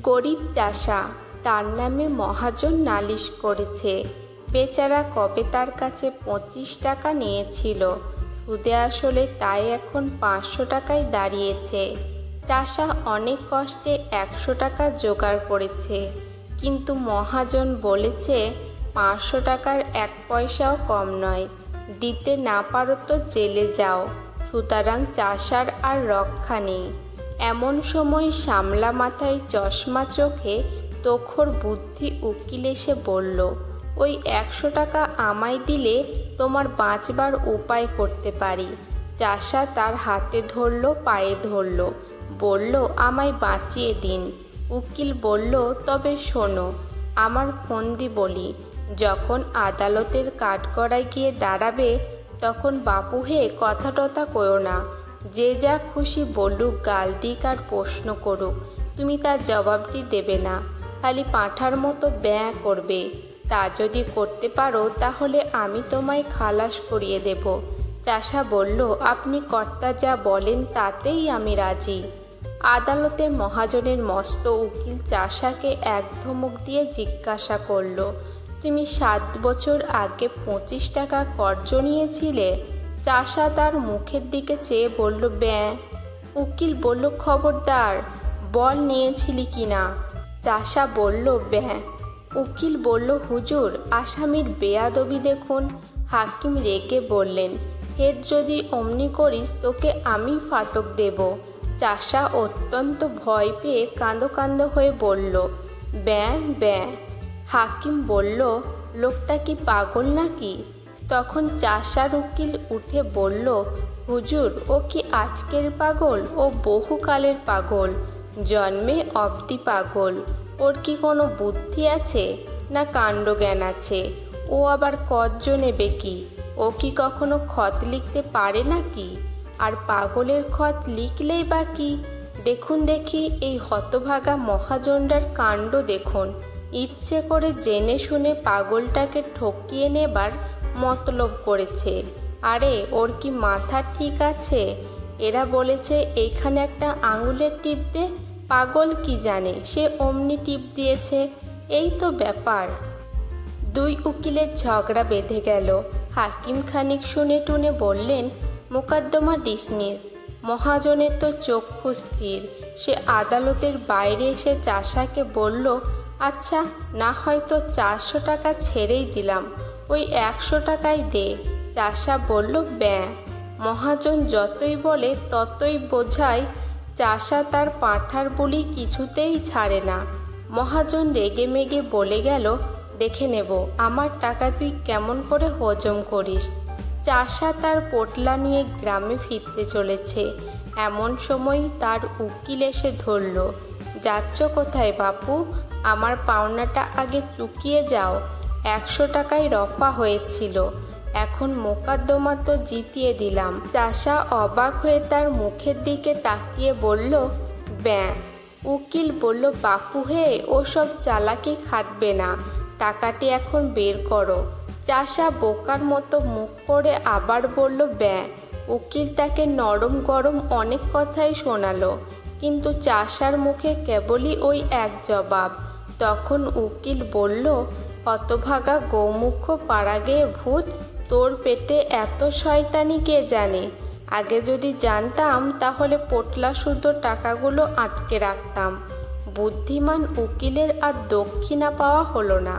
গরিব চাষা, তার নামে মহাজন নালিশ করেছে। বেচারা কবে তার কাছে 25 টাকা নিয়েছিল, সুদে আসলে তাই এখন 500 টাকায় দাঁড়িয়েছে। চাষা অনেক কষ্টে 100 টাকা জোগাড় করেছে, কিন্তু মহাজন বলেছে 500 টাকার 1 পয়সাও কম নয়, দিতে না পারো তো জেলে যাও। সুতরাং চাষার আর রক্ষা নেই। এমন সময় সামলা মাথায় চশমা চোখে তোখর বুদ্ধি উকিল এসে বলল, ওই 100 টাকা আমায় দিলে তোমার বাঁচবার উপায় করতে পারি। চাষা তার হাতে ধরল, পায়ে ধরল, বলল, আমায় বাঁচিয়ে দিন। উকিল বলল, তবে শোনো, আমার ফন্দি বলি, যখন আদালতের কাঠগড়ায় গিয়ে দাঁড়াবে তখন বাপু হে কথা টথা কয়ো না। যে যা খুশি বলুক, গাল দিক আর প্রশ্ন করুক, তুমি তার জবাবটি দেবে না, খালি পাঁঠার মতো ব্যাঁ করবে। তা যদি করতে পারো তাহলে আমি তোমায় খালাস করিয়ে দেব। চাষা বলল, আপনি কর্তা যা বলেন তাতেই আমি রাজি। আদালতের মহাজনের মস্ত উকিল চাষাকে এক ধমক দিয়ে জিজ্ঞাসা করল, তুমি 7 বছর আগে 25 টাকা কর্জ নিয়েছিলে? চাষা তার মুখের দিকে চেয়ে বলল, ব্যাঁ। উকিল বলল, খবরদার বল নিয়েছিলি কিনা। চাষা বলল, ব্যাঁ। উকিল বলল, হুজুর, আসামির বেয়াদবি দেখুন। হাকিম রেগে বললেন, হের যদি অমনি করিস তোকে আমি ফাটক দেব। চাষা অত্যন্ত ভয় পেয়ে কাঁদো কাঁদো হয়ে বলল, ব্যাঁ ব্যাঁ। হাকিম বলল, লোকটা কি পাগল নাকি? তখন চাষার উকিল উঠে বলল, হুজুর, ও কি আজকের পাগল? ও বহুকালের পাগল, জন্মে অবধি পাগল। ওর কি কোনো বুদ্ধি আছে না কাণ্ডজ্ঞান আছে? ও আবার কর্জ নেবে কি? ও কি কখনো খত লিখতে পারে নাকি? আর পাগলের খত লিখলেই বা কি? দেখুন দেখি এই হতভাগা মহাজনটার কাণ্ড দেখুন। ইচ্ছে করে জেনে শুনে পাগলটাকে ঠকিয়ে নেবার মতলব করেছে। আরে ওর কি মাথা ঠিক আছে? এরা বলেছে এইখানে একটা আঙুলের টিপ দে, পাগল কি জানে, সে অমনি টিপ দিয়েছে। এই তো ব্যাপার। দুই উকিলের ঝগড়া বেঁধে গেল। হাকিম খানিক শুনে টুনে বললেন, মোকদ্দমা ডিসমিস। মহাজনের তো চক্ষু স্থির। সে আদালতের বাইরে এসে চাষাকে বলল, আচ্ছা, না হয়তো 400 টাকা ছেড়েই দিলাম, ওই 100 টাকাই দে। চাষা বলল, ব্যাঁ। মহাজন যতই বলে ততই বোঝায় চাষা তার পাঁঠার বুলি কিছুতেই ছাড়ে না। মহাজন রেগে মেগে বলে গেল, দেখে নেব আমার টাকা তুই কেমন করে হজম করিস। চাষা তার পোটলা নিয়ে গ্রামে ফিরতে চলেছে। এমন সময় তার উকিল এসে ধরল, যাচ্ছ কোথায় বাপু? আমার পাওনাটা আগে চুকিয়ে যাও। 100 টাকায় রফা হয়েছিল, এখন মোকদ্দমা তো জিতিয়ে দিলাম। চাষা অবাক হয়ে তার মুখের দিকে তাকিয়ে বলল, ব্যাঁ। উকিল বলল, বাপু হে, ওসব চালাকি খাটবে না, টাকাটি এখন বের করো। চাষা বোকার মতো মুখ করে আবার বলল, ব্যাঁ। উকিল তাকে নরম গরম অনেক কথাই শোনালো, কিন্তু চাষার মুখে কেবলই ওই এক জবাব। তখন উকিল বলল, হতভাগা গৌমুখ পাড়াগে ভূত, তোর পেটে এত শয়তানি কে জানে? আগে যদি জানতাম তাহলে পোটলা শুদ্ধ টাকাগুলো আটকে রাখতাম। বুদ্ধিমান উকিলের আর দক্ষিণা পাওয়া হলো না।